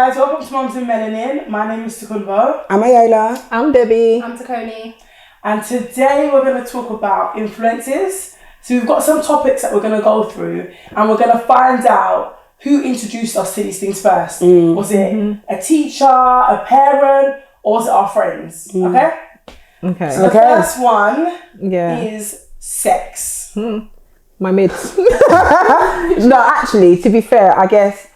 guys, welcome to Mums in Melanin. My name is Tukunbo. I'm Ayola. I'm Debbie. I'm Takoni. And today we're going to talk about influences. So we've got some topics that we're going to go through and we're going to find out who introduced us to these things first. Was it a teacher, a parent, or was it our friends? Okay? Okay. So the first one Yeah. is sex. My mates. No, actually, to be fair, I guess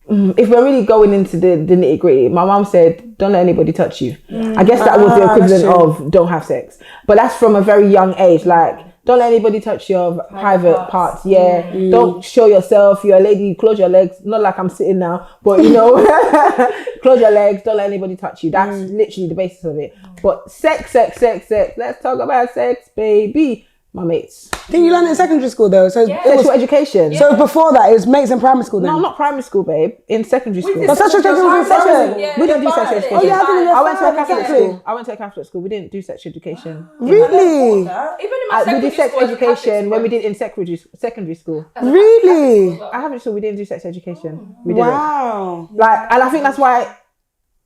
if we're really going into the nitty gritty, my mum said, don't let anybody touch you. I guess that was the equivalent of don't have sex. But that's from a very young age. Like, don't let anybody touch your private parts. Yeah. Don't show yourself. You're a lady, close your legs. Not like I'm sitting now, but you know, close your legs. Don't let anybody touch you. That's literally the basis of it. But sex. Let's talk about sex, baby. My mates. Didn't you learn it in secondary school though? So Yeah. it was, Sexual education. so before that, it was mates in primary school then? No, not primary school, babe. In secondary school. But sexual education was in secondary. Yeah, We didn't do fine. sex education. Oh yeah, I think I went to a Catholic exactly. school. I went to a Catholic school. We didn't do sex education. Really? Even in my We secondary did sex school, as a Catholic education when we school, did in secondary school. Really? I haven't sure we didn't do sex education. We didn't. Wow. Like, and I think that's why.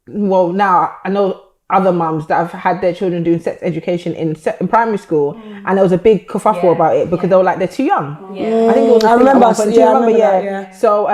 Well, now I know other mums that have had their children doing sex education in primary school, and there was a big kerfuffle about it because they were like they're too young. Yeah. I think it was. I remember. Do you Yeah, I remember? remember that, Yeah. yeah. So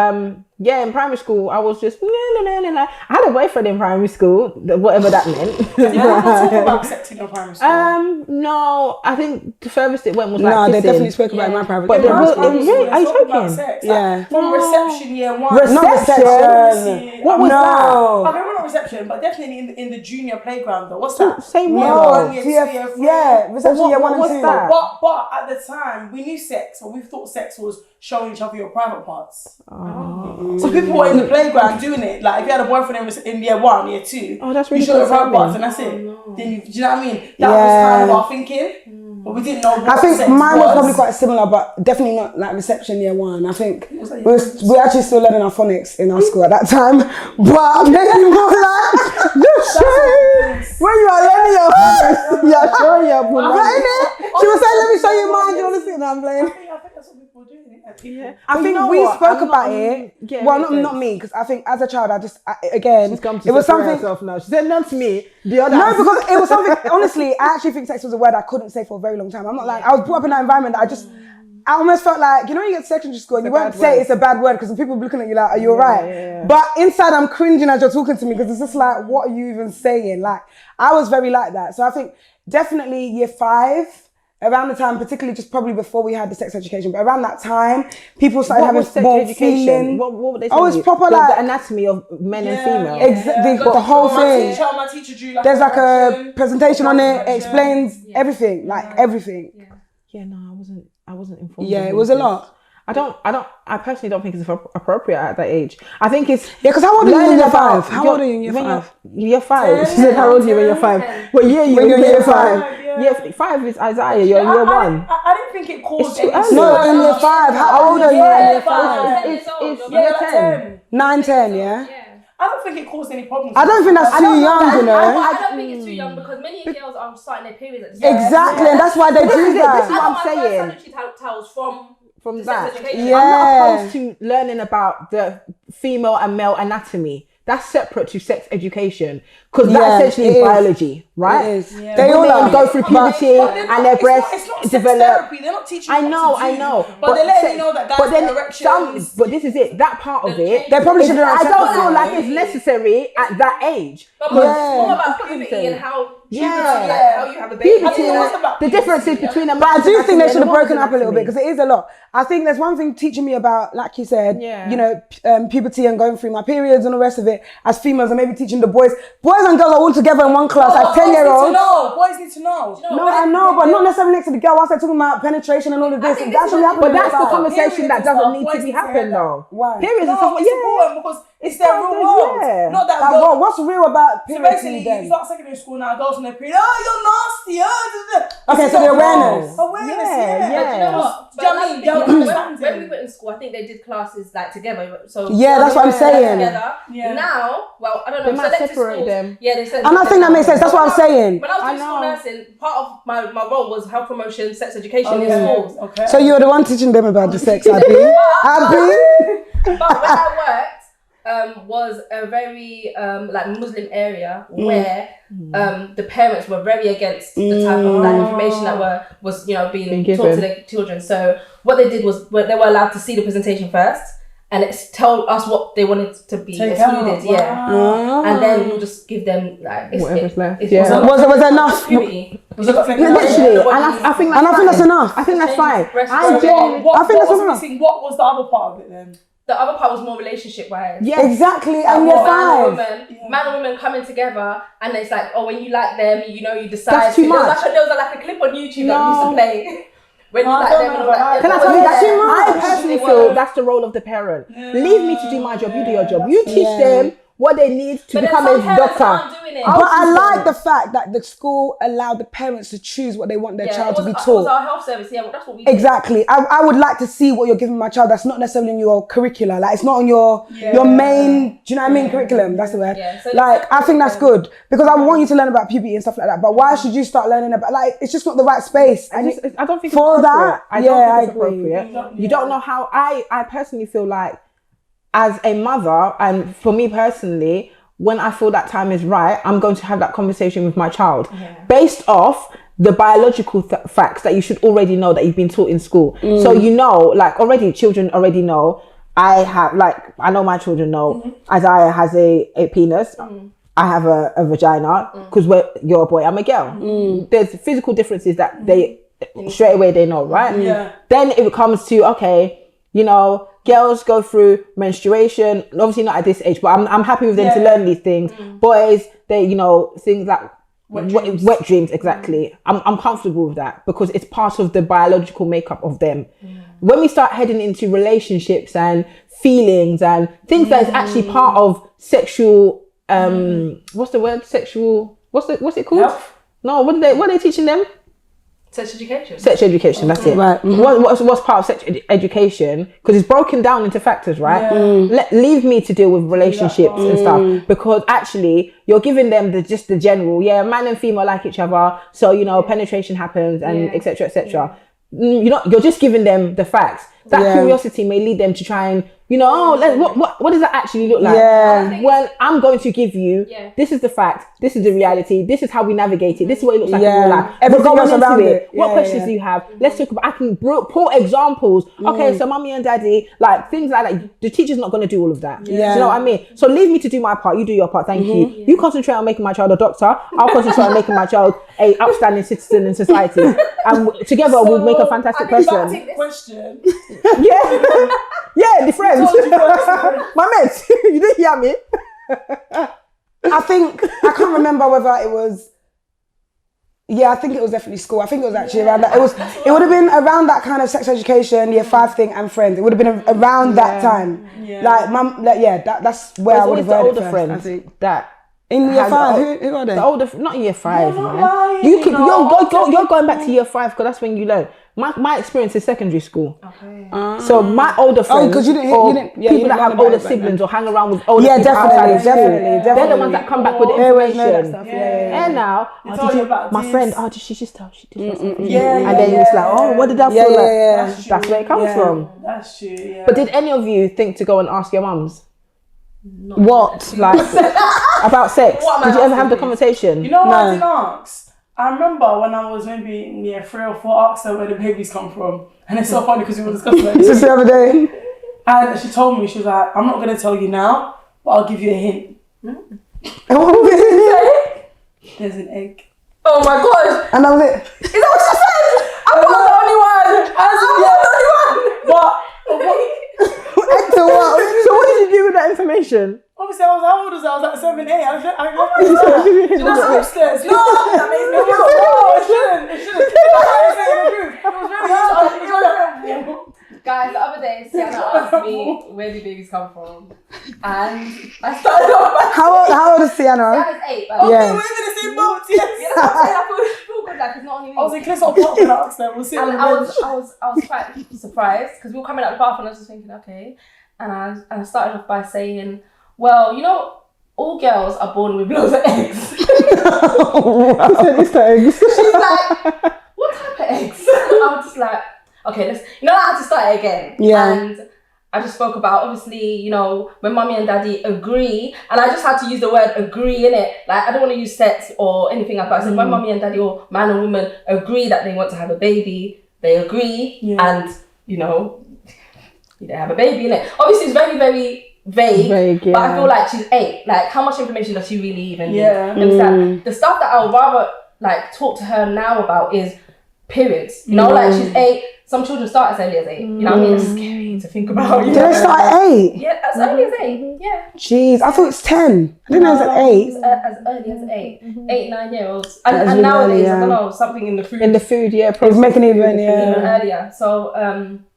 yeah, in primary school, I was just I had a boyfriend in primary school, whatever that meant. Did you ever talk about sex in your primary school? No, I think the furthest it went was No, like they kissing. definitely spoke about it in my private But school. there was- really? Are you Talk about joking? sex. Yeah. Like, from reception year one. Not Reception. What was that? Okay, we're not reception, but definitely in the junior playground though. What's that? Same Year one. one, year two, year three. Yeah, reception year what 1 and was 2. that? But at the time, we knew sex, or we thought sex was showing each other your private parts. So people were in the playground doing it. Like if you had a boyfriend in year 1, year 2, Oh, that's you really showed your private concerning. parts, and that's it. Then do you know what I mean? That was kind of our thinking, but we didn't know what I think sex mine was probably quite similar, but definitely not like reception year 1. I think we were actually still learning our phonics in our school at that time, but maybe more like the shit. When you are learning your phonics, you're showing your phonics. She was saying, "Let me show you mine. Do you want to see?" No, I'm playing. I think that's what people do. Yeah. I think we spoke about it. Well, not me, because I think as a child, again, She's come to it was separate something. herself now. She said not to me. The other. No, because it was something. Honestly, I actually think sex was a word I couldn't say for a very long time. I'm not like I was brought up in that environment that I almost felt like, you know, when you get to secondary school and you won't say it's a bad word because people be looking at you like, are you alright? Yeah. But inside I'm cringing as you're talking to me because it's just like, what are you even saying? Like, I was very like that. So I think definitely year 5, around the time, particularly just probably before we had the sex education, but around that time, people started What having was sex more education? feeling. What were they Oh, it's telling you? proper the like anatomy of men and female. the whole thing. My teacher drew like There's like a presentation on it. It Correction. explains everything, like everything. Yeah, no, I wasn't informed. Yeah, of it was a this. lot. I personally don't think it's appropriate at that age. I think it's Yeah, because how old are you in learning year about 5? How old are you in year when 5? Year 5. She said, how old are you when you're 5? What year are you When you're in year year 5? five. Year 5 is Isaiah, you're year 1. I didn't think it caused It's too any. early. No, in year 5. How old are you in year 5? It's Yeah, year like 10. 9, 10, yeah? I don't think it caused any problems. I don't think that's too young, you know? I don't think it's too young because many girls are starting their periods at the same time. Exactly, and that's why they do This is that. what I'm My saying. first sanitary towels from That. sex education. Yeah. I'm not opposed to learning about the female and male anatomy. That's separate to sex education because Yeah, that essentially it is is. biology, right? It is. Yeah. They all Women are. go through puberty and their breasts It's not sex develop. therapy. They're not teaching you I know. But they're letting sex- you know that guys but then get erections. but this is it. That part of it, They probably should have I don't feel like it's necessary at that age. But Yeah. it's more about puberty and how Yeah. like how you have a baby. Puberty, it's about the differences between a man But I and do anatomy think they and should have woman's broken up a little bit anatomy. because it is a lot. I think there's one thing teaching me about, like you said, Yeah. you know, puberty and going through my periods and the rest of it as females, and maybe teaching the boys. Boys and girls are all together in one class, like 10-year-olds. Boys need to know. No, I know, but not necessarily next to the girl. Whilst they're talking about penetration and all of this, think that this should is- be happening. But that's the outside. conversation that Periods and doesn't stuff, need to boys be need to happening hear that. though. Why? Periods and No, stuff. it's important because it's their real world. Yeah. Not that Like, girl. what? What's real about So periods basically, then? you start secondary school now, girls on their period. Oh, you're nasty. Okay, This so is the not awareness. wrong. Awareness, Yeah, yeah. yeah. But you know what? Do you know what I mean? They'll understand When it. we went in school, I think they did classes like together. So Yeah, that's what I'm saying. Together. Yeah. Now, well, I don't know. They might selected separate schools, them. Yeah, they said. And I think that makes sense. That's what I'm saying. When I was I doing school know. nursing, part of my role was health promotion, sex education Oh, in yeah. schools. Okay. So you're the one teaching them about the sex, Abby. Abby. But when I worked, was a very like Muslim area where the parents were very against the type of like information that was being taught to their children. So what they did was they were allowed to see the presentation first, and it's tell us what they wanted to be excluded. And then we'll just give them like whatever's left. Was it enough? Literally, and I think that's enough. I think that's fine. I think that's enough. What was the other part of it then? The other part was more relationship wise. Yeah, exactly. And man and woman coming together, and it's like, oh, when you like them, you decide. That's too much. There was like a clip on YouTube that used to play. When you like them, can I tell you that too much? I personally feel that's the role of the parent. Leave me to do my job. You do your job. You teach them what they need to become a doctor. But I like the fact that the school allowed the parents to choose what they want their child to be taught. It was our health service, well, that's what we did. Exactly. I would like to see what you're giving my child that's not necessarily in your curricula. Like, it's not on your main, do you know what I mean? Curriculum, that's the word. Yeah, so I think that's good. Because I want you to learn about puberty and stuff like that. But why should you start learning about, it's just not the right space. I don't think for it's that. I don't think it's appropriate. You don't know how, I personally feel like, as a mother, and for me personally, when I feel that time is right, I'm going to have that conversation with my child based off the biological facts that you should already know that you've been taught in school. So already children already know. I know my children know Isaiah has a penis. I have a vagina because you're a boy, I'm a girl. There's physical differences that they straight away they know, right? Yeah. Then it comes to girls go through menstruation, obviously not at this age, but I'm happy with them to learn these things. Boys, they, things like wet dreams, exactly. I'm comfortable with that because it's part of the biological makeup of them. When we start heading into relationships and feelings and things that is actually part of sexual, what's the word? Sexual, what's it called? Health? No, what are they teaching them? Sex education. Sex education, that's it. Right. What's part of sex education? Because it's broken down into factors, right? Leave me to deal with relationships and stuff, because actually you're giving them just the general, man and female like each other, so penetration happens and etc. etc. You're just giving them the facts. That curiosity may lead them to try and what does that actually look like? Well, I'm going to give you this is the fact, this is the reality, this is how we navigate it, this is what it looks like in real life. Everything else around it. What questions do you have? Let's talk about, I can pull examples. Okay, so mommy and daddy, like things like that. The teacher's not going to do all of that. Do you know what I mean? So leave me to do my part, you do your part, thank you. You concentrate on making my child a doctor, I'll concentrate on making my child a upstanding citizen in society, and together we'll make a fantastic person. Question. The friends. My mates, you didn't hear me. I can't remember whether it was. I think it was definitely school. I think it was actually around that. It would have been around that kind of sex education, year 5 thing, and friends. It would have been around that time. That's where I would have heard it first, I think. That in year 5, who are they? The older, not year 5, man. You're going back to year 5 because that's when you learn. My experience is secondary school. Okay. So my older friends, because you didn't people that have older siblings or hang around with older people definitely. They're the ones that come back with the information. And now, my friend, did she just tell? She did something. And then it's like, what did that feel like? That's where it comes from. That's true. Yeah. But did any of you think to go and ask your mums? No. What? Like about sex? Did you ever have the conversation? You know what I did ask? I remember when I was maybe 3 or 4, asked her where the babies come from. And it's so funny because we were discussing it. Just the other day. And she told me, she was like, I'm not going to tell you now, but I'll give you a hint. And what was it? There's an egg. Oh my gosh. And that was it. Is that what she said? I'm not the only one. So what did you do with that information? Obviously, I was, how old was I? I was like 7, 8. I was upstairs. No, that makes me feel. No, it shouldn't. It was very Guys, the other day, Sienna asked me where do babies come from, and I started off. How old is Sienna? Sienna's 8. Okay, we're in the same boat. Yes. I feel good, like it's not only me. I was in Clifford Park and I asked them. We'll see. And I was quite surprised because we were coming out the bath and I was just thinking, okay, and I started off by saying, well, all girls are born with loads of eggs. It's eggs. She's like, what type of eggs? I was just like, okay, I had to start it again. Yeah. And I just spoke about, obviously, you know, when mummy and daddy agree, and I just had to use the word agree in it. Like, I don't want to use sex or anything like that. I said, when mummy and daddy or man and woman agree that they want to have a baby, they agree, and, you know, they have a baby, innit? Obviously, it's very, very vague, but I feel like she's 8. Like, how much information does she really even need? You understand? The stuff that I would rather, like, talk to her now about is periods. You know, like, she's 8. Some children start as early as 8. You know what I mean? It's scary to think about. Do they start at 8? Yeah, as early as 8. Yeah. Jeez, I thought it's 10. I didn't know it was at 8. It's as early as 8. 8, 9 year olds. And nowadays, I don't know, something in the food. In the food, It's making it even, even earlier. So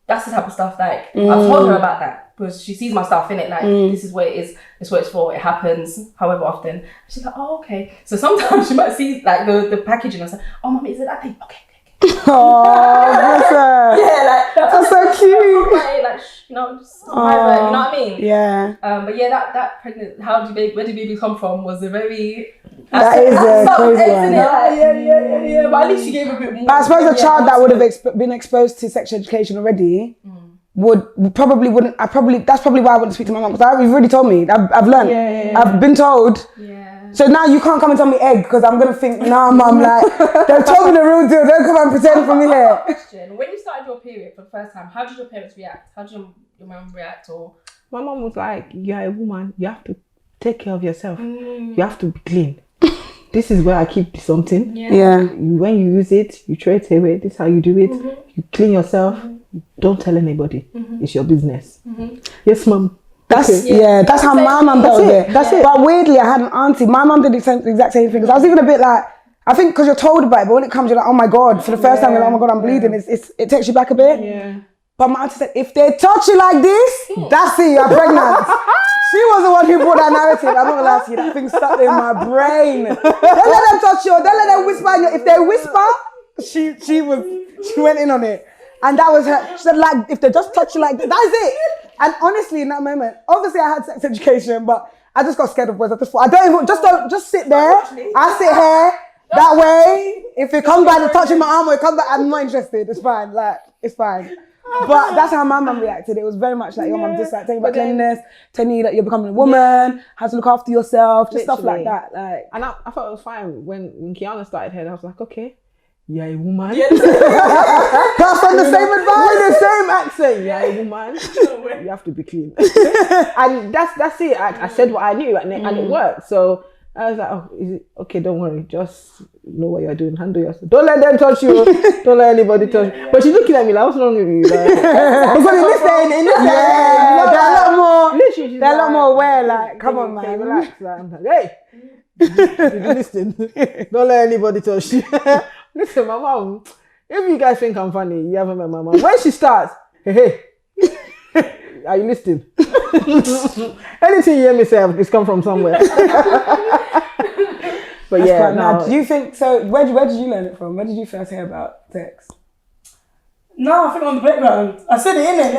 that's the type of stuff, like, I've told her about that. Because she sees my stuff in it, like, this is what it is, this is what it's for, it happens however often. She's like, oh, okay. So sometimes she might see, like, the packaging and say, oh, mommy, is it that thing? Okay. Oh, bless her. Yeah, like, that's so cute. Like, you know, just private, you know what I mean? Yeah. But yeah, that pregnant, where did baby come from was a very... That is a crazy one. Yeah. But at least she gave a bit more. But I suppose a child that would have been exposed to sex education already that's probably why I wouldn't speak to my mum, because you've already told me. I've learned. I've been told. Yeah. So now you can't come and tell me egg, because I'm gonna think, nah, mum, like, they've told me the real deal. Don't come and pretend for me here. Question: when you started your period for the first time, how did your parents react? How did your mum react? Or my mum was like, "You're a woman. You have to take care of yourself. You have to be clean. This is where I keep something. Yeah. When you use it, you throw it away. This is how you do it. You clean yourself. Don't tell anybody. It's your business. Yes, mum. That's that's how my mum dealt with it. That's it. But weirdly, I had an auntie. My mum did the exact same thing. Because I was even a bit like, I think because you're told about it, but when it comes, you're like, oh my god. For the first time, you're like, oh my god, I'm bleeding. It takes you back a bit. Yeah. But my auntie said, if they touch you like this, that's it. You're pregnant. She was the one who brought that narrative. I'm not gonna lie to you. That thing stuck in my brain. Don't let them touch you. Don't let them whisper in your. If they whisper, she went in on it. And that was her. She said, like, if they just touch you like that, that's it. And honestly, in that moment, obviously I had sex education, but I just got scared of words. I just sit there. I sit here that way. If it comes by the touching my arm or it comes back, I'm not interested. It's fine. Like, it's fine. But that's how my mum reacted. It was very much like your mum just like telling you about cleanliness, telling you that you're becoming a woman, how to look after yourself, just stuff like that. Like, and I thought it was fine when Kiana started her. I was like, okay, you're a woman. that's on the same advice. With the same accent. You're a woman. You have to be clean. And that's it. I said what I knew and it worked. So I was like, oh, is it okay? Don't worry. Just know what you're doing. Handle yourself. Don't let them touch you. Don't let anybody touch you. But she's looking at me like, what's wrong with you? Like, because they're a lot more. Literally, they're a lot more aware. Like, come on, man. Relax. Like, I'm like, hey, did you listen? Don't let anybody touch you. Listen, my mom. If you guys think I'm funny, you haven't met my mom. When she starts, hey. Are you listening? Anything you hear me say, it's come from somewhere. But yeah, no. Do you think so? Where did you learn it from? Where did you first hear about sex? No, I think on the playground. I said it in it.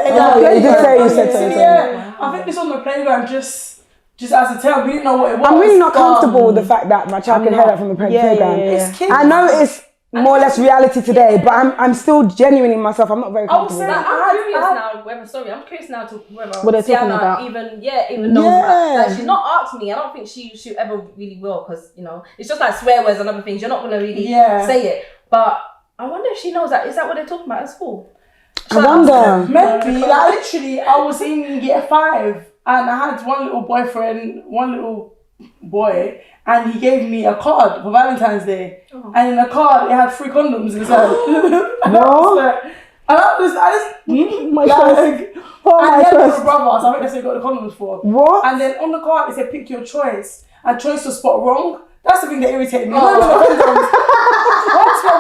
You did say you said so. Yeah, I think this on the playground just as a tale. We didn't know what it was. I'm really not comfortable with the fact that my child can hear that from the playground. It's kids. I know it's more or less reality today, but I'm still genuinely myself. I'm not very comfortable. I'm curious now to whether what they're talking Sienna about. even knows about. Like, she's not asked me. I don't think she ever really will, because you know it's just like swear words and other things. You're not gonna really say it. But I wonder if she knows that. Is that what they're talking about at school? I wonder. Maybe. Like, literally, I was in year 5 and I had one little boy, and he gave me a card for Valentine's Day. Oh. And in the card, it had 3 condoms inside. What? My God. And he had a brother, so I think that's what he got the condoms for. What? And then on the card, it said, pick your choice. And choice was spot wrong. That's the thing that irritated me. One spot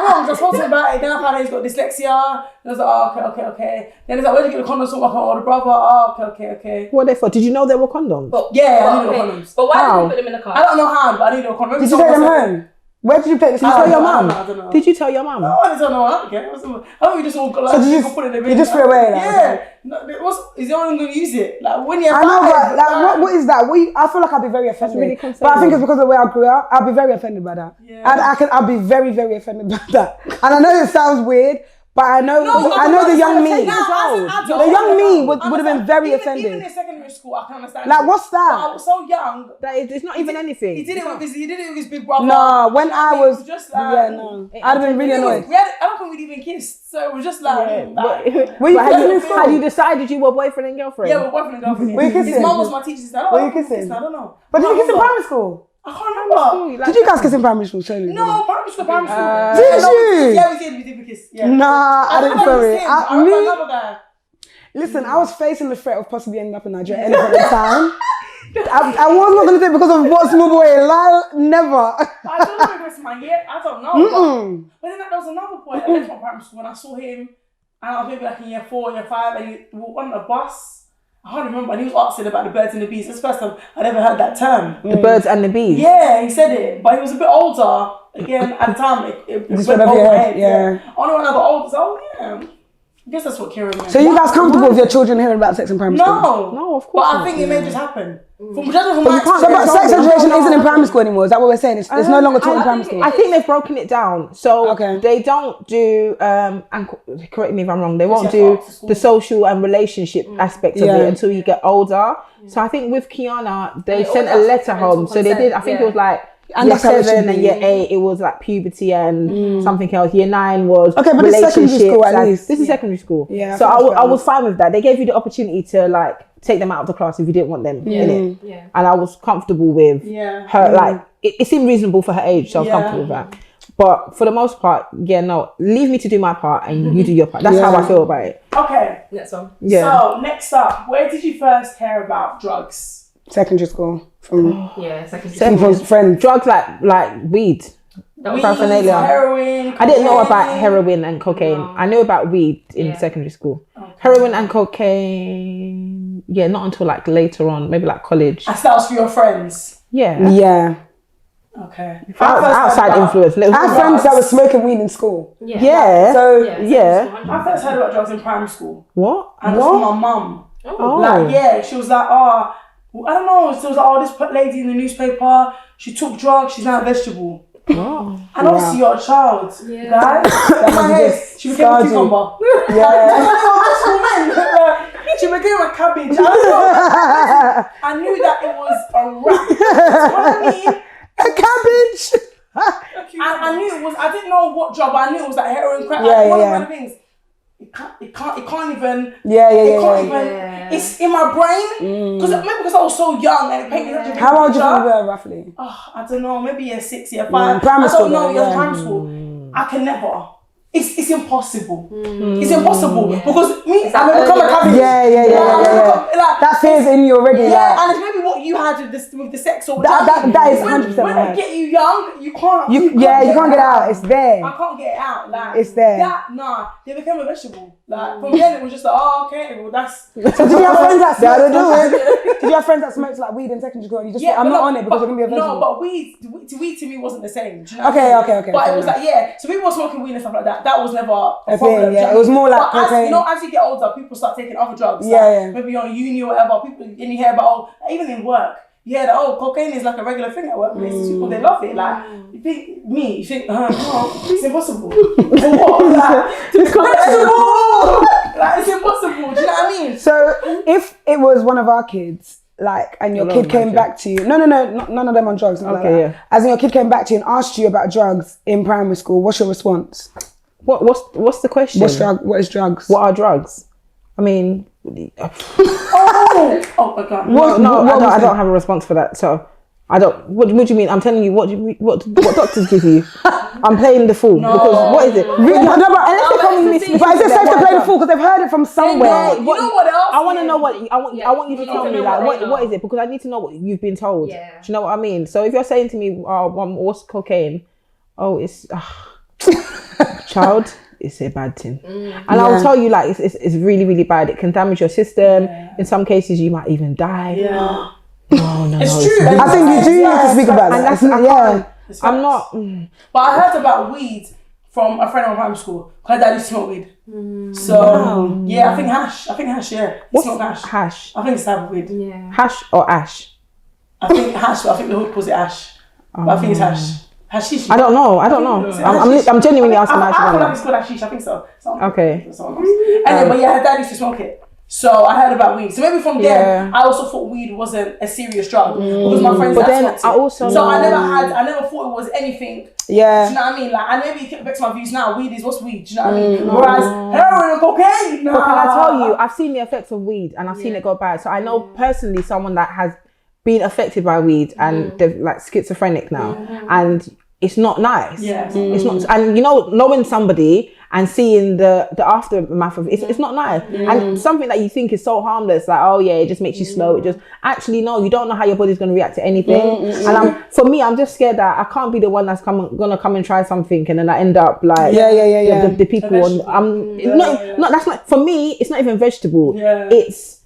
wrong, so I spoke to him about it. Then I found out he's got dyslexia. And I was like, oh, okay. Then it's like, where'd you get the condoms from? My older brother. Oh, okay. What they for? Did you know there were condoms? I knew there were condoms. But why did you put them in the car? I don't know how, but I knew there were condoms. Did you take them home? Where did you take this? Did you tell your mum? I don't know. Did you tell your mum? No, I don't know. I don't care. I think we just all got like, so you put it in the bin. You just threw away. Like, yeah. No, is the only one going to use it? Like, when you're I know, but like, what is that? I feel like I'd be very offended. Really but I think it's because of the way I grew up. I'd be very offended by that. Yeah. I'd be very, very offended by that. And I know it sounds weird, But I know the young me. The young me would have been very offended. Even in secondary school, I can understand. Like, what's that? But I was so young. That it's not even anything. He did it with his big brother. No, when I was just I'd have been really annoyed. I don't think we'd even kissed, so it was just like. Had you decided you were boyfriend and girlfriend? Yeah, we're boyfriend and girlfriend. Were you kissing? His mum was my teacher's sister. Were you kissing? I don't know. But did you kiss in primary school? I can't remember. Did you guys kiss in primary school? Surely. No, primary school. Did you? Yeah, we did kiss. Yeah. Nah, I didn't. Sorry. I remember another guy. Listen, I was facing the threat of possibly ending up in Nigeria any point in time. I was not going to do it because of what small boy. Never. I don't know if it was my year. I don't know. But then there was another point. I left from primary school and I saw him, and I was maybe like in year 4, year 5, and we were on a bus. I can't remember, and he was asking about the birds and the bees. It's the first time I'd ever heard that term. The birds and the bees? Yeah, he said it, but he was a bit older. Again, at the time, it went over my head. Yeah. Only when I got older, so I guess that's what Kieran meant. So you guys comfortable with your children hearing about sex in primary school? No, of course. But I think it may just happen. But sex education isn't in primary school anymore. Is that what we're saying? It's no longer taught in primary school. I think they've broken it down. So they don't do, and correct me if I'm wrong, they won't do the social and relationship aspect of it until you get older. So I think with Kiana, they sent a letter home. So they did, I think it was like, year 7 and year 8, it was like puberty and something else. Year 9 was but this is secondary school at least. This is secondary school. Yeah. So I was fine with that. They gave you the opportunity to like take them out of the class if you didn't want them in it. Yeah. And I was comfortable with her. Like it seemed reasonable for her age, so I was comfortable with that. But for the most part, leave me to do my part and you do your part. That's how I feel about it. Okay. Next one. Yeah. So next up, where did you first hear about drugs? Secondary school. Secondary school. Friends. Drugs like weed. Paraphernalia. Heroin. I didn't know about heroin and cocaine. No. I knew about weed in secondary school. Okay. Heroin and cocaine, not until like later on, maybe like college. And that was for your friends? Yeah. Okay. Outside influence. I had friends that were smoking weed in school. Yeah. So I first heard about drugs in primary school. What? And it was from my mum. She was like, I don't know. So it was like, this lady in the newspaper, she took drugs, she's now a vegetable. And obviously you're a child. Right? In my head, she became a cucumber. She became a cabbage. I knew that it was a rat. What I mean? A cabbage. I knew it was. I didn't know what drug, but I knew it was like heroin, crack. One of the things. It can't even. It's in my brain because I was so young and it painted such a big How old do you think you were roughly? I don't know. Maybe year 6, year 5. Primary school. I don't know. Primary school. I can never. It's impossible. It's impossible because me, I'm gonna become a cabbage. That fear's in you already. And it's maybe what you had with the sex or that is 100%. When I get you young, you can't. You can't get out. It's there. I can't get it out. Like it's there. They became a vegetable. Like from then it was just like, okay, well that's. So did you have friends that smoked? Did you have friends that smoked like weed in secondary school? And you just I'm not on it because you're gonna be a vegetable. No, but weed to me wasn't the same. Do you know okay. But it was like so people were smoking weed and stuff like that. That was never a problem. It was more like cocaine. As you get older, people start taking other drugs. Maybe you're on uni or whatever. People and you hear about even in work. You hear that cocaine is like a regular thing at workplaces. People they love it. Like you think it's impossible. For what? It's impossible. Do you know what I mean? So if it was one of our kids, and your kid came back to you, no, none of them on drugs. As in your kid came back to you and asked you about drugs in primary school, what's your response? What's the question? What is drugs? What are drugs? I mean, oh my God. I don't have a response for that. So I don't. What do you mean? I'm telling you what doctors give you. I'm playing the fool because what is it? But is it safe to play the fool because they've heard it from somewhere? You know what else? I want to know what I want you to tell me. Like what is it? Because I need to know what you've been told. Do you know what I mean? So if you're saying to me, what's cocaine? Oh, it's child. It's a bad thing, and I'll tell you it's really really bad. It can damage your system. In some cases, you might even die. No, it's true. I think you do need to speak about that. And I'm not. But I heard about weed from a friend from primary school. Her dad used to smoke weed. So I think hash. Yeah, he smoked hash. Hash. I think it's type of weed. Yeah. Hash or ash. I think hash. But I think the hood calls it ash. But I think it's hash. Hashish. I don't know. I'm genuinely asking. I feel like it's called hashish. I think so. Okay. Anyway, but yeah, her dad used to smoke it. So I heard about weed. So maybe from then, I also thought weed wasn't a serious drug because my friends. But then I also. So I never thought it was anything. Yeah. Do you know what I mean? Like, and maybe it affects my views now. Weed is what's weed? Do you know what I mean? Whereas heroin and cocaine. Nah. But can I tell you? I've seen the effects of weed and I've seen it go bad. So I know personally someone that has been affected by weed and they're like schizophrenic now, and it's not nice. Yeah. It's not, and you know, knowing somebody and seeing the aftermath of it, it's not nice. And something that you think is so harmless, like, oh yeah, it just makes you slow. It just actually, no, you don't know how your body's going to react to anything. And for me, I'm just scared that I can't be the one that's gonna come and try something and then I end up like the people on. That's not for me. It's not even vegetable. Yeah. It's,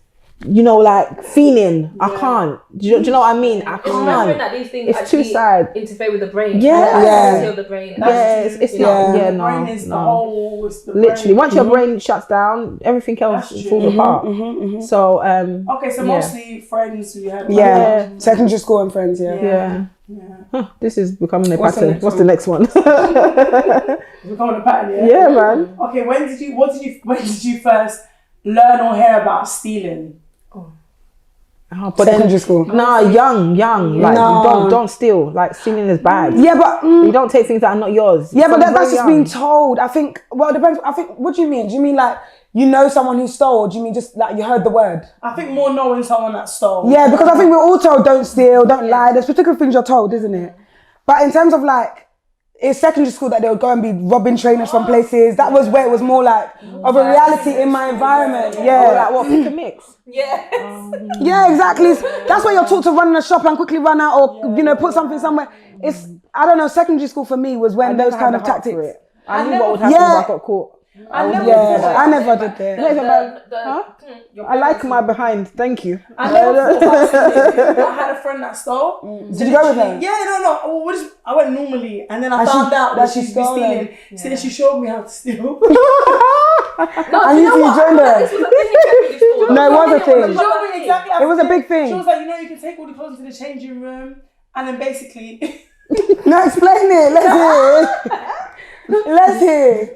you know, like fiending. I can't. Do you know what I mean? I It's remembering can't. that these things It's actually too sad. interfere with the brain. Yeah. Kill the brain. It's not. Yeah, The brain is the no. whole. It's the Literally, brain. once your brain shuts down, everything else falls apart. So, Okay, so mostly friends who had. Yeah. Secondary school and friends. yeah. Huh, this is becoming a What's the pattern. next What's one? the next one? It's becoming a pattern. Yeah, man. Okay, when did you first learn or hear about stealing? But then, Secondary school. nah, young. Like, don't steal. Like, stealing is bad. Yeah, but You don't take things that are not yours. yeah, but From that's very just young. being told. I think. Well, it depends. I think. What do you mean? Do you mean like you know someone who stole? Or do you mean just like you heard the word? I think more knowing someone that stole. Yeah, because I think we're all told don't steal, don't lie. There's particular things you're told, isn't it? But in terms of like, it's secondary school that they would go and be robbing trainers from places. That was where it was more like of a reality in my environment. Or Yeah. like, what, pick a mix? Yes. Yeah, exactly. That's why you're taught to run in a shop and quickly run out or, you know, put something somewhere. It's, I don't know, secondary school for me was when those kind of tactics. I knew what would happen if I got caught. I never did that. I like my behind. Thank you. I never thought I had a friend that stole. Did you go with her? Yeah, no. I went normally, and then I And found she- out that that she she's stole stealing. them. So then she showed me how to steal. And you joined her. This was a thing in secondary school. No, it was a She thing. showed me exactly how It was to a big thing. She was like, you can take all the clothes into the changing room, and then basically. No, explain it. Let's hear.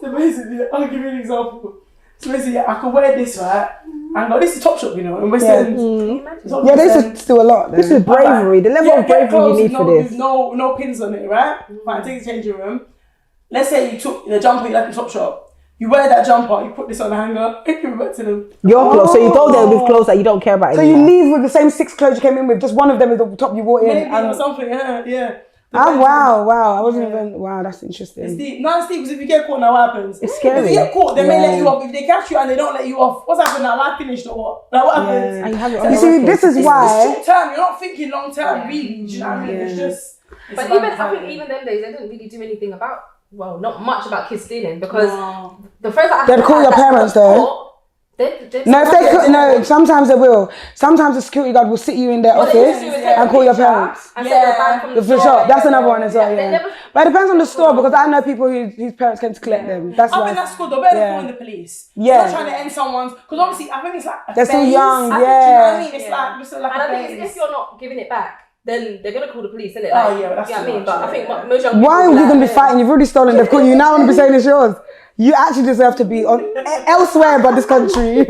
So basically, I'll give you an example. So basically, I could wear this, right? And go, this is Topshop, in West End. Yeah, this is still a lot. This is bravery. The level of bravery you need for this. No pins on it, right? Fine, take the changing room. Let's say you took the jumper you like in Topshop. You wear that jumper, you put this on the hanger, give it back to them. Your clothes. So you go there with clothes that you don't care about So anymore. you leave with the same 6 clothes you came in with, just one of them is the top you wore in. Maybe or something, yeah. Oh, wow. I wasn't even, wow, that's interesting. It's deep. No, it's deep because if you get caught now, what happens? It's scary. If you get caught, they may let you off. If they catch you and they don't let you off, what's happened now? Life finished or what? Like, what happens? And you have it on You your see, record. this is It's why. short term. You're not thinking long term, really. Do you know what I mean? It's just. But even I think even them days they didn't really do anything about not much about kids stealing because the friends that I They'd call your parents though. No, sometimes they will. Sometimes the security guard will sit you in their office and call your parents. And say they're banned from The shop, that's another one as well, yeah. But it depends on the store because I know people whose parents came to collect them. That's I why. think that's good. They're better than calling the police. Yeah. You're not trying to end someone's. Because obviously, I think it's like. They're still phase. young, I think, yeah. Do you know what I mean? It's like And I a think phase. if you're not giving it back, then they're gonna call the police, isn't it? Oh, yeah, but that's you know what I too mean. much, But I yeah, think yeah. most young Why are people you going to be like, fighting? You've already stolen. They've caught you. Now I want to be saying it's yours. You actually deserve to be on elsewhere but this country.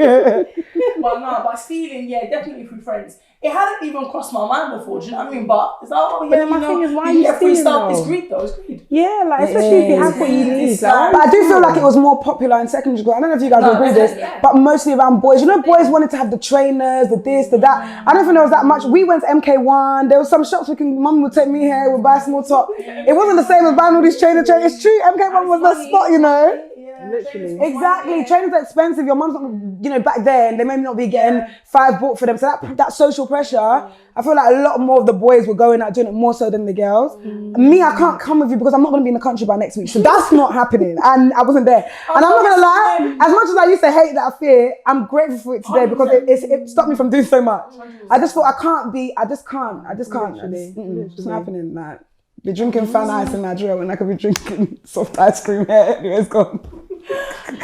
But stealing, yeah, definitely through friends. It hadn't even crossed my mind before, do you know what I mean? But it's like, But then my thing is, why are you get free stealing stuff. though? It's greed though, it's greed. Yeah, like especially if you have what you need. It's Like, But I do feel like it was more popular in secondary school. I don't know if you guys will agree with this, but mostly around boys. You know, boys wanted to have the trainers, the this, the that. I don't think there was that much. We went to MK1. There was some shops mum would take me here, would buy a small top. It wasn't the same as buying all these trainers. It's true, MK1 was the spot, you know. literally. Exactly. Trainers are expensive. Your mum's not, back then, they may not be getting 5 bought for them. So that social pressure, I feel like a lot more of the boys were going out doing it more so than the girls. Me, I can't come with you because I'm not going to be in the country by next week. So that's not happening. And I wasn't there. And I'm not going to lie, as much as I used to hate that fear, I'm grateful for it today because it stopped me from doing so much. I just thought I just can't. It's not happening. Like, be drinking fan ice in Nigeria when I could be drinking soft ice cream here. Anyways, gone.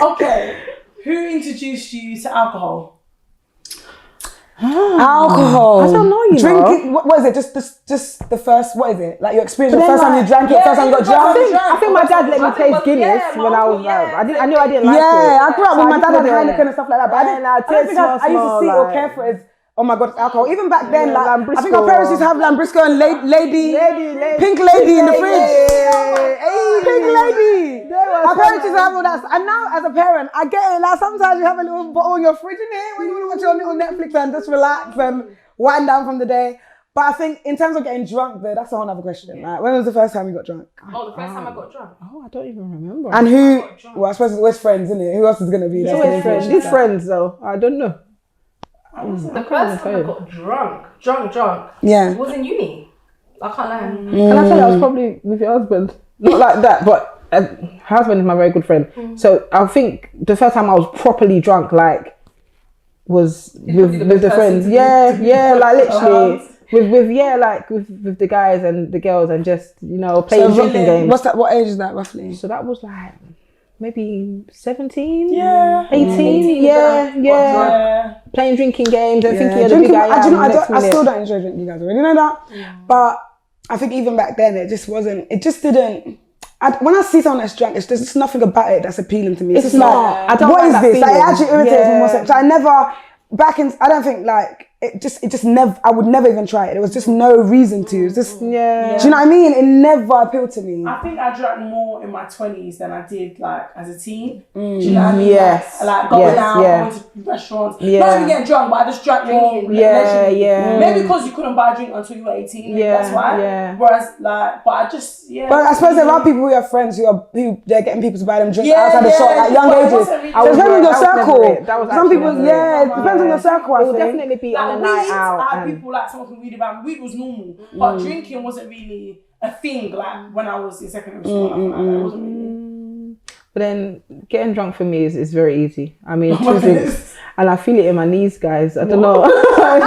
Okay, who introduced you to alcohol? Alcohol. I don't know, you Drinking, what is it? Just the first, what is it? Like your experience, the But then, first time you drank it, first time you got drunk? I think my dad let me taste Guinness when I was like, I knew I didn't like it. Yeah, I grew up with So my I dad had just Heineken and stuff like that, but I don't think I used to see it or care for it as, oh my god, it's alcohol. Even back then, like, I think our parents used to have Lambrisco and lady, Pink Lady in the fridge. Pink Lady. Our parents used to have all that. And now as a parent, I get it. Like sometimes you have a little bottle in your fridge in it when you want to watch your little Netflix and just relax and wind down from the day. But I think in terms of getting drunk, though, that's a whole other question. Like, when was the first time you got drunk? Oh, the first time I got drunk. Oh, I don't even remember. And who? Well, I suppose it's always friends, isn't it? Who else is gonna be there? Always friends. These friends though, I don't know. The first time I got drunk. Yeah. Was in uni. I can't lie. Can I tell you, I was probably with your husband. Not like that, but her husband is my very good friend. So I think the first time I was properly drunk, like, was with the friends. Yeah, like literally. With the guys and the girls and just, playing drinking games. What's that? What age is that roughly? So that was like maybe 17, 18, Yeah. playing drinking games and thinking you're the big guy. I still don't enjoy drinking, you guys already know that. Yeah. But I think even back then it just didn't. When I see someone that's drunk, there's just nothing about it that's appealing to me. It's just not. like, what is this? Like, it actually irritates me more. So I never, I don't think like, it just never, I would never even try it. There was just no reason to. It's just, do you know what I mean? It never appealed to me. I think I drank more in my 20s than I did like as a teen. Do you know what I mean? Yes. Like going out, going to restaurants. Not even getting drunk, but I just drank more. Maybe because you couldn't buy a drink until you were 18. That's why. Yeah. Whereas like, but I just, But I suppose there are people who have friends who they're getting people to buy them drinks outside the shop at young ages. So it depends on your circle. Some people, it depends on your circle. It will definitely be on a night out. I had people like smoking weed around. Weed was normal, but drinking wasn't really a thing. Like when I was in secondary school, it wasn't really. But then getting drunk for me is very easy. I mean, 2 drinks, and I feel it in my knees, guys. I don't know. I'm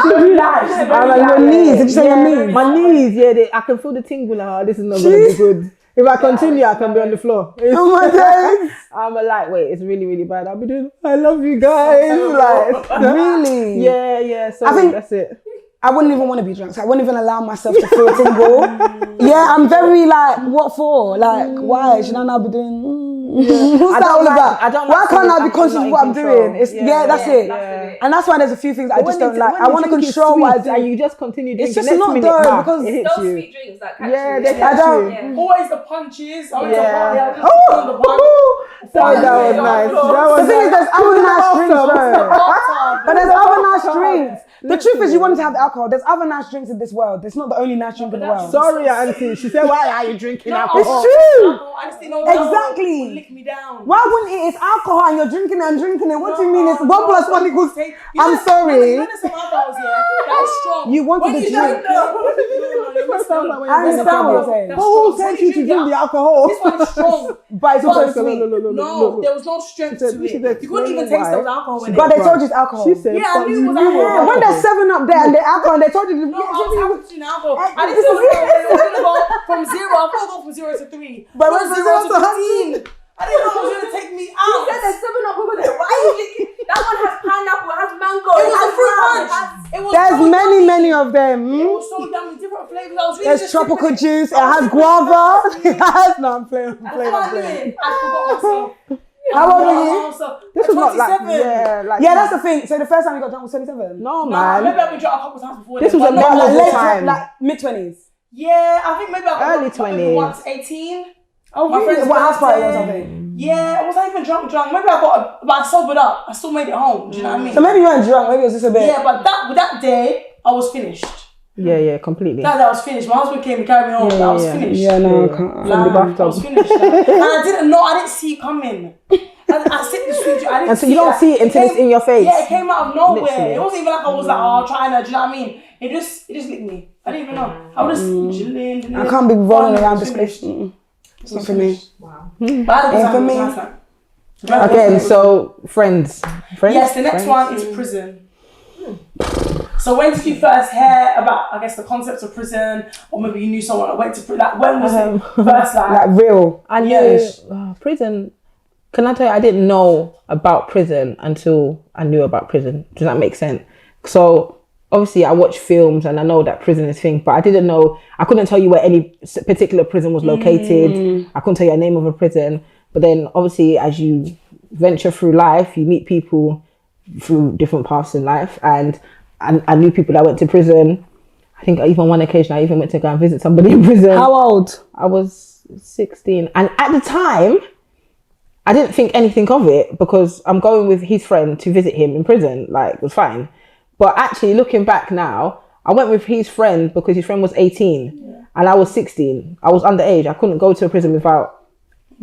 like, your knees. Did you say your knees? My knees, I can feel the tingle. This is not going to be good. If I continue, I can be on the floor. Oh my days. I'm a lightweight. It's really, really bad. I'll be doing, I love you guys. Like, really? Yeah. So I think that's it. I wouldn't even want to be drunk. So I wouldn't even allow myself to feel tingle. I'm very like, what for? Like, why? Should I now be doing... What's that all about? Why can't I be conscious of what I'm doing? That's it. And that's why there's a few things I just don't like. I want to control what I do. And you just continue drinking. It's just not though, because it hits those you. sweet drinks that catch they you. catch you. Always the punches. I went to party. I was just on the punch. That was nice. The thing is, there's other nice drinks, bro. But there's other nice drinks. The truth is, you wanted to have the alcohol. There's other nice drinks in this world. It's not the only nice drink in the world. Sorry, auntie. She said, "Why are you drinking alcohol?" It's true. I just didn't know Exactly. lick me down. Why wouldn't it? It's alcohol and you're drinking it and drinking it. What do you mean? It's 1 + 1 equals. I'm sorry. When there's some alcohols, that is strong. You wanted the drink. I understand what you're saying. But who sent you to drink the alcohol? This one is strong. But it's also sweet. No, there was no strength to it. You couldn't even taste those alcohol in it. But they told you it's alcohol. She said, I knew it was alcohol. When there's 7 Up there and the alcohol, and they told you to No, I was having alcohol. I didn't know it was going to go from 0. I thought it go from 0 to 3. But from 0 to 15. I didn't know it was going to take me out. You said there's 7 Up over there. Why are you drinking? That one has pineapple, it has mango. It was a fruit punch. There's many of them. It was so yummy, different flavors. I was really There's tropical juice. It has guava. It has. No, I'm playing. I forgot myself. How old are you? This was not like, that's the thing. So the first time you got drunk was 27? No, man. Maybe I've been drunk a couple times before. This was a memorable time. Like mid-20s? Yeah, I think maybe I got early 20s. Once 18. Oh, my really? friend's What house party or birthday. something? Yeah, I wasn't even drunk. Maybe but I sobered up. I still made it home. Do you know what I mean? So maybe you weren't drunk. Maybe it was just a bit. Yeah, but that day, I was finished. Yeah, completely. That day I was finished. My husband came and carried me home. I was finished. Yeah, no, I can't. From the bathtub. I was finished. And I didn't know. I didn't see it coming. I sipped the sweet juice. I didn't And so you don't see it until it's in your face. Yeah, it came out of nowhere. Literally. It wasn't even like I was like, trying to. Do you know what I mean? It just licked me. I didn't even know. I was just chilling. I can't be rolling around this place. It's not for me. Wow. But I Ain't for me. Again, so friends. Yes, the next one is prison. So when did you first hear about, I guess, the concept of prison, or maybe you knew someone that went to prison? Like, when was it first like real? I knew prison. Can I tell you, I didn't know about prison until I knew about prison. Does that make sense? So obviously I watch films and I know that prison is thing, but I couldn't tell you where any particular prison was located. I couldn't tell you the name of a prison. But then obviously as you venture through life, you meet people through different paths in life, and I knew people that went to prison. I think even one occasion I even went to go and visit somebody in prison. How old? I was 16, and at the time I didn't think anything of it because I'm going with his friend to visit him in prison. Like, it was fine. But actually looking back now, I went with his friend because his friend was 18 and I was 16. I was underage. I couldn't go to a prison without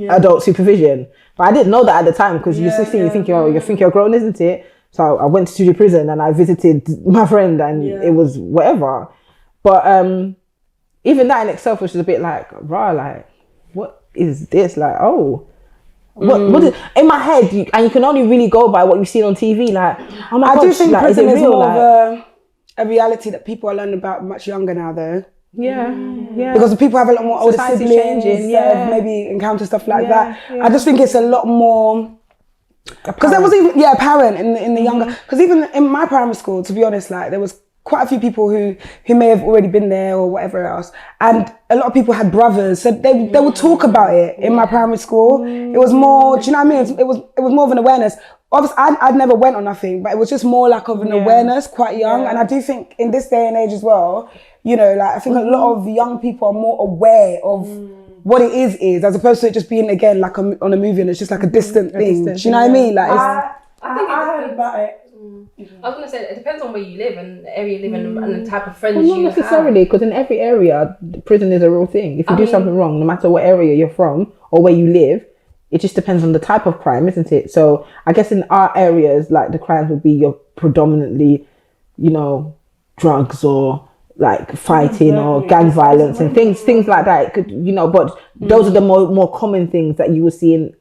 adult supervision. But I didn't know that at the time because you're 16, you think you're grown, isn't it? So I went to the prison and I visited my friend and it was whatever. But even that in itself was just a bit like, like, what is this? Like, oh, what is, in my head, and you can only really go by what you've seen on TV. Like, oh my gosh, I do think like, prison is real, more like, of a reality that people are learning about much younger now, though. Yeah. Because people have a lot more older Society's siblings changing, that have maybe encountered stuff like that. Yeah. I just think it's a lot more. Because there was even apparent in the younger. Because even in my primary school, to be honest, like there was quite a few people who may have already been there or whatever else, and a lot of people had brothers, so they would talk about it in my primary school. It was more, do you know what I mean? It was more of an awareness. Obviously, I'd never went on nothing, but it was just more like of an awareness, quite young. And I do think in this day and age as well, you know, like I think a lot of young people are more aware of what it is as opposed to it just being again like on a movie and it's just like a distant thing. Do you know what I mean? Like I think I heard about it. I was going to say, it depends on where you live and the area you live in and the type of friends well, you have. not necessarily, because in every area, prison is a real thing. If you do something wrong, no matter what area you're from or where you live, it just depends on the type of crime, isn't it? So I guess in our areas, like the crimes would be your predominantly, you know, drugs or like fighting or gang violence and things like that. It could, you know, but those are the more common things that you will see in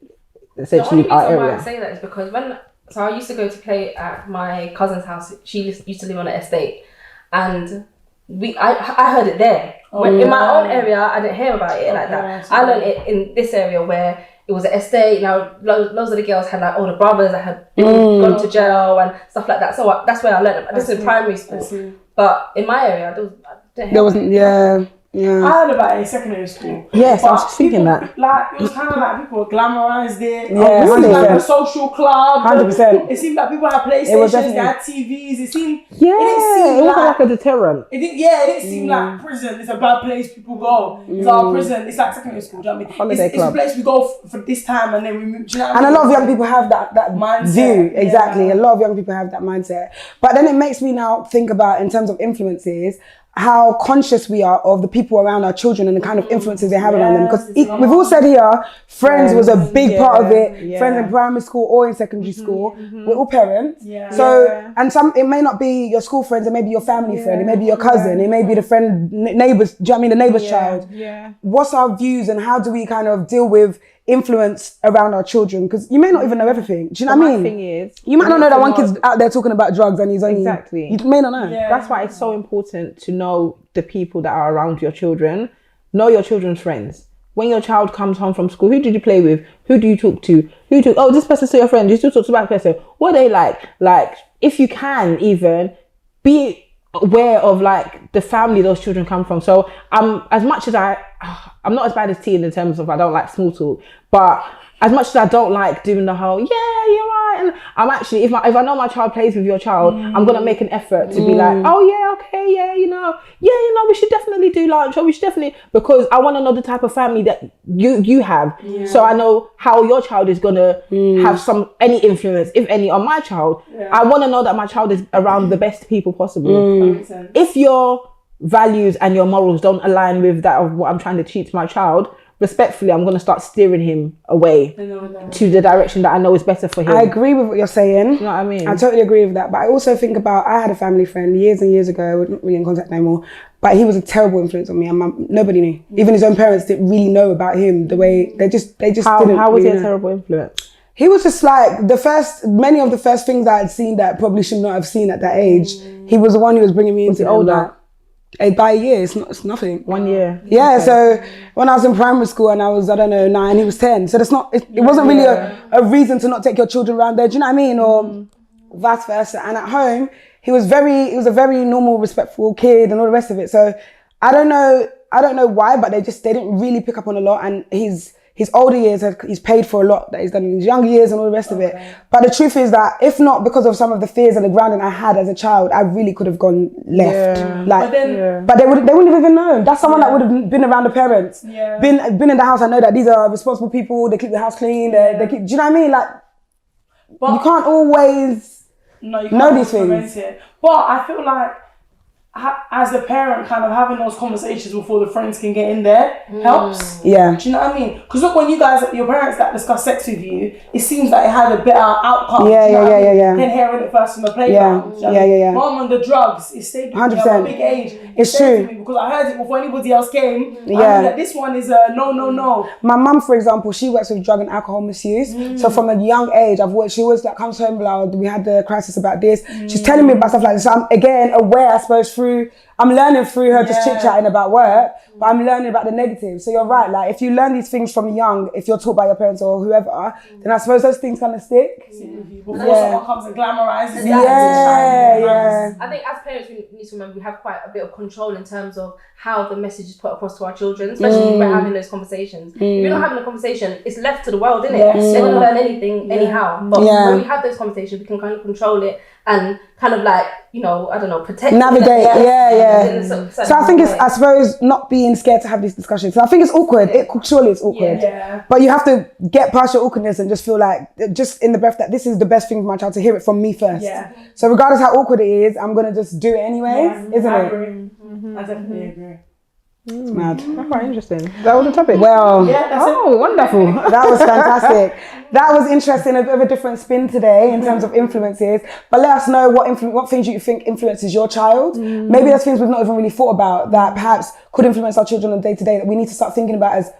essentially our area. The only reason why I say that is because so I used to go to play at my cousin's house. She used to live on an estate, and I heard it there. In my own area, I didn't hear about it like that. I learned it in this area where it was an estate. Now, loads of the girls had like older brothers that had gone to jail and stuff like that. So that's where I learned it. This is in primary school. But in my area, there wasn't. Yeah. I heard about it in secondary school. Yes, but I was just thinking that. Like, it was kind of like people glamorized it. Yeah, it seemed like a social club. 100%. It seemed like people had PlayStations, they had TVs. It seemed. It was like a deterrent. It didn't seem like prison. It's a bad place people go. It's our prison. It's like secondary school. Do you know what I mean? Holiday it's a place we go for this time and then we move. Do you know what And I mean? a lot of young people have that mindset. view. Exactly. A lot of young people have that mindset. But then it makes me now think about, in terms of influences, how conscious we are of the people around our children and the kind of influences they have around them. Because we've all said here, friends was a big part of it. Friends in primary school or in secondary school. We're all parents. So, and it may not be your school friends, it may be your family friend, it may be your cousin, it may be the friend, neighbours, do you know what I mean? The neighbour's child. What's our views and how do we kind of deal with influence around our children? Because you may not even know everything. Do you know what I mean? My thing is, you might not know that one kid's out there talking about drugs and he's only... Exactly. You may not know. That's why it's so important to know the people that are around your children. Know your children's friends. When your child comes home from school, who did you play with? Who do you talk to? Oh, this person's still your friend. You still talk to that person. What are they like? Like, if you can even be aware of like the family those children come from. So as much as I'm not as bad as T in terms of I don't like small talk, but as much as I don't like doing the whole, you're right, and I'm actually, if I know my child plays with your child, I'm gonna make an effort to be like, oh yeah, okay, you know, we should definitely do lunch, or we should definitely, because I want to know the type of family that you have, so I know how your child is gonna have any influence, if any, on my child. I want to know that my child is around the best people possible. If your values and your morals don't align with that of what I'm trying to teach my child, respectfully, I'm going to start steering him away to the direction that I know is better for him. I agree with what you're saying. You know what I mean? I totally agree with that. But I also think about, I had a family friend years and years ago, we're not really in contact anymore, but he was a terrible influence on me, and nobody knew. Even his own parents didn't really know about him. The way they just didn't. How was he really a terrible influence? He was just like many of the first things I had seen that I probably should not have seen at that age. He was the one who was bringing me into older. By a year, it's nothing. 1 year. Yeah, okay. So when I was in primary school and I was, 9, he was 10. So it wasn't really a reason to not take your children around there. Do you know what I mean? Or vice versa. And at home, he was a very normal, respectful kid and all the rest of it. So I don't know why, but they didn't really pick up on a lot. And his older years, he's paid for a lot that he's done in his younger years and all the rest of it. But the truth is that if not because of some of the fears and the grounding I had as a child, I really could have gone left. But they wouldn't have even known. That's someone that would have been around the parents, been in the house. I know that these are responsible people. They keep the house clean. They keep. Do you know what I mean? Like, you can't always know these things. But I feel like, as a parent, kind of having those conversations before the friends can get in there helps. Yeah. Do you know what I mean? Because look, when your parents that discuss sex with you, it seems like it had a better outcome. Yeah. Than hearing it first from the playground. Yeah. Mom and the drugs, it stayed with me at a big age. It's true. Because I heard it before anybody else came. Yeah. I knew that this one is a no. My mum, for example, she works with drug and alcohol misuse. So from a young age, she always like comes home like, we had the crisis about this. She's telling me about stuff like this. So I'm again aware, I suppose, I'm learning through her just chit-chatting about work, but I'm learning about the negative. So you're right, like if you learn these things from young, if you're taught by your parents or whoever, then I suppose those things kind of stick. Before someone comes and glamorizes I think as parents we need to remember we have quite a bit of control in terms of how the message is put across to our children, especially if we're having those conversations. If you're not having a conversation, it's left to the world, isn't it? They don't learn anything anyhow. But when we have those conversations, we can kind of control it and kind of like, I don't know, protect, navigate. So I think it's, way. I suppose, not being scared to have these discussions. So I think it's awkward. Surely it's awkward. But you have to get past your awkwardness and just feel like, just in the breath that this is the best thing for my child to hear it from me first. So regardless how awkward it is, I'm gonna just do it anyways, isn't I it? agree. I definitely agree. It's mad. That's quite interesting. Is that all the topic? Well, wonderful. That was fantastic. That was interesting, a bit of a different spin today in terms of influences. But let us know what things you think influences your child. Maybe there's things we've not even really thought about that perhaps could influence our children on day to day that we need to start thinking about as,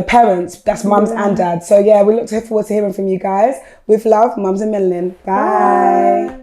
parents. That's mums and dads. So yeah, we look forward to hearing from you guys. With love, Mums and Melanin. Bye.